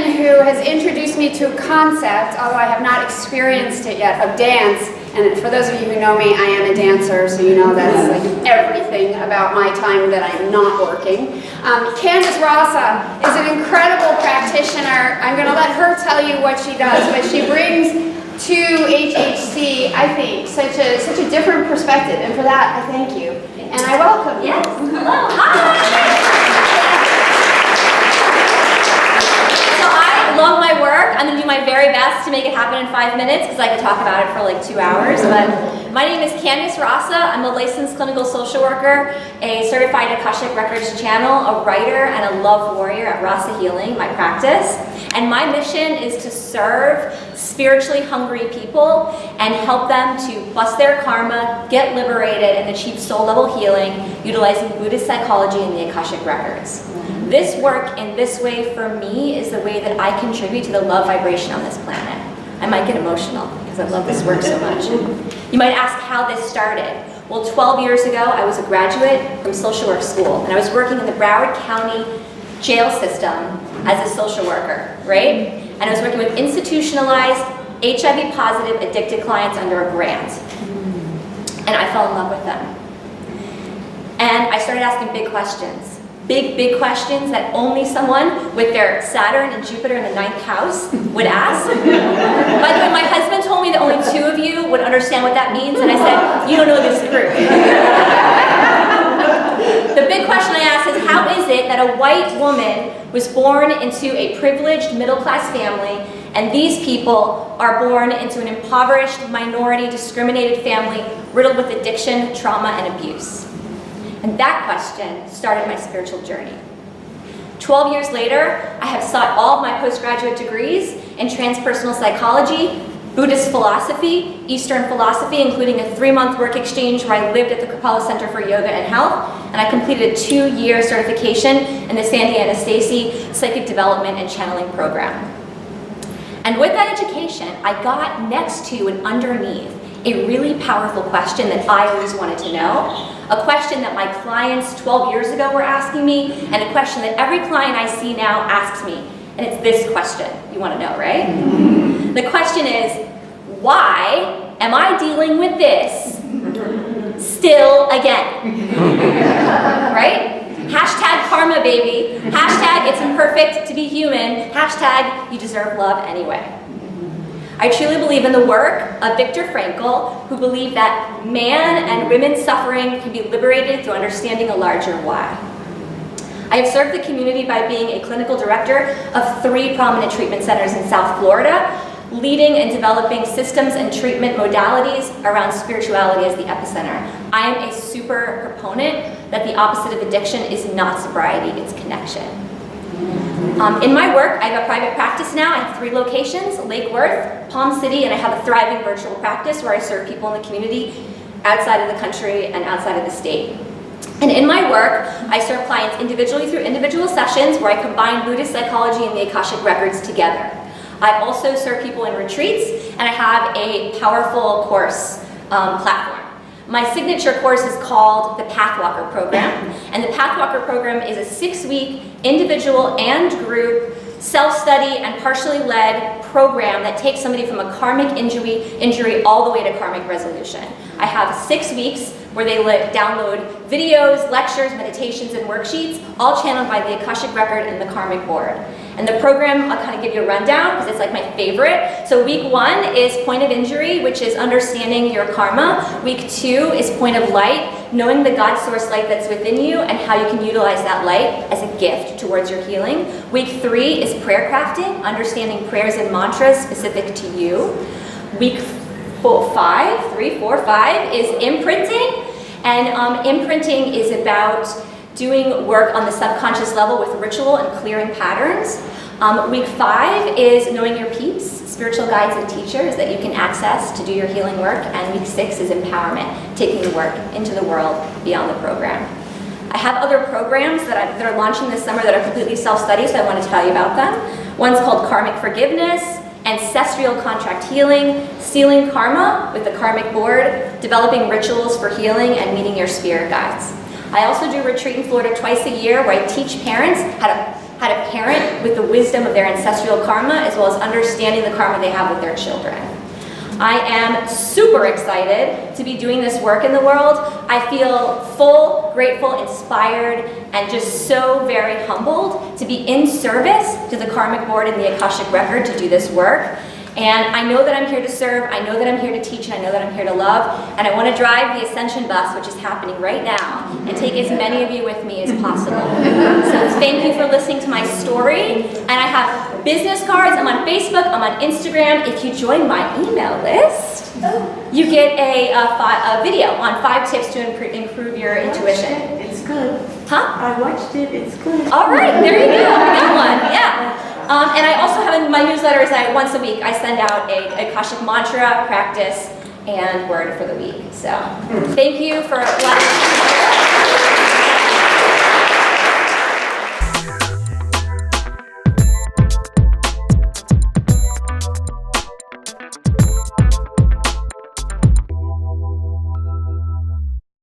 person who has introduced me to a concept, although I have not experienced it yet, of dance. And for those of you who know me, I am a dancer, so you know that's like everything about my time that I'm not working. Candice Rasa is an incredible practitioner. I'm going to let her tell you what she does, but she brings to HHC, I think, such a different perspective, and for that, I thank you. And I welcome you. Yes. Hello. Hi. So I love my work. I'm going to do my very best to make it happen in 5 minutes because I could talk about it for like 2 hours. But my name is Candice Rasa. I'm a licensed clinical social worker, a certified Akashic Records channel, a writer, and a love warrior at Rasa Healing, my practice. And my mission is to serve spiritually hungry people and help them to bust their karma, get liberated, and achieve soul-level healing utilizing Buddhist psychology and the Akashic Records. This work in this way for me is the way that I contribute to the love vibration on this planet. I might get emotional because I love this work so much. You might ask how this started. Well, 12 years ago, I was a graduate from social work school, and I was working in the Broward County jail system as a social worker, right? And I was working with institutionalized, HIV-positive, addicted clients under a grant. And I fell in love with them. And I started asking big questions. Big questions that only someone with their Saturn and Jupiter in the 9th house would ask. By the way, my husband told me that only 2 of you would understand what that means, and I said, you don't know this group. The big question I asked is, how is it that a white woman was born into a privileged middle-class family, and these people are born into an impoverished, minority, discriminated family riddled with addiction, trauma, and abuse? And that question started my spiritual journey. 12 years later, I have sought all of my postgraduate degrees in transpersonal psychology, Buddhist philosophy, Eastern philosophy, including a 3-month work exchange where I lived at the Kapala Center for Yoga and Health, and I completed a 2-year certification in the Sandy Anastasi Psychic Development and Channeling Program. And with that education, I got next to and underneath a really powerful question that I always wanted to know, a question that my clients 12 years ago were asking me, and a question that every client I see now asks me. And it's this question. You want to know, right? The question is, why am I dealing with this still again? Right? Hashtag karma, baby. Hashtag it's imperfect to be human. Hashtag you deserve love anyway. I truly believe in the work of Viktor Frankl, who believed that man and women's suffering can be liberated through understanding a larger why. I have served the community by being a clinical director of 3 prominent treatment centers in South Florida, leading and developing systems and treatment modalities around spirituality as the epicenter. I am a super proponent that the opposite of addiction is not sobriety, it's connection. In my work, I have a private practice now. I have 3 locations, Lake Worth, Palm City, and I have a thriving virtual practice where I serve people in the community outside of the country and outside of the state. And in my work, I serve clients individually through individual sessions where I combine Buddhist psychology and the Akashic Records together. I also serve people in retreats, and I have a powerful course platform. My signature course is called the Pathwalker Program, and the Pathwalker Program is a 6-week individual and group self-study and partially led program that takes somebody from a karmic injury all the way to karmic resolution. I have 6 weeks where they download videos, lectures, meditations, and worksheets, all channeled by the Akashic Record and the Karmic Board. And the program, I'll kind of give you a rundown because it's like my favorite. So week 1 is point of injury, which is understanding your karma. Week 2 is point of light, knowing the God source light that's within you and how you can utilize that light as a gift towards your healing. Week 3 is prayer crafting, understanding prayers and mantras specific to you. Week 5 is imprinting, and imprinting is about doing work on the subconscious level with ritual and clearing patterns. Week 5 is knowing your peeps, spiritual guides and teachers that you can access to do your healing work, and week 6 is empowerment, taking the work into the world beyond the program. I have other programs that are launching this summer that are completely self-study, so I want to tell you about them. One's called Karmic Forgiveness, Ancestral Contract Healing, Sealing Karma with the Karmic Board, Developing Rituals for Healing, and Meeting Your Spirit Guides. I also do a retreat in Florida twice a year where I teach parents how how to parent with the wisdom of their ancestral karma, as well as understanding the karma they have with their children. I am super excited to be doing this work in the world. I feel full, grateful, inspired, and just so very humbled to be in service to the Karmic Board and the Akashic Record to do this work. And I know that I'm here to serve, I know that I'm here to teach, and I know that I'm here to love, and I want to drive the Ascension bus, which is happening right now, and take as many of you with me as possible. So thank you for listening to my story, and I have business cards, I'm on Facebook, I'm on Instagram. If you join my email list, you get a video on 5 tips to improve your intuition. It's good. Huh? I watched it, it's good. All right, there you go, that one, yeah. And I also have in my newsletters, once a week, I send out a Akashic mantra, practice, and word for the week. So, thank you for letting me.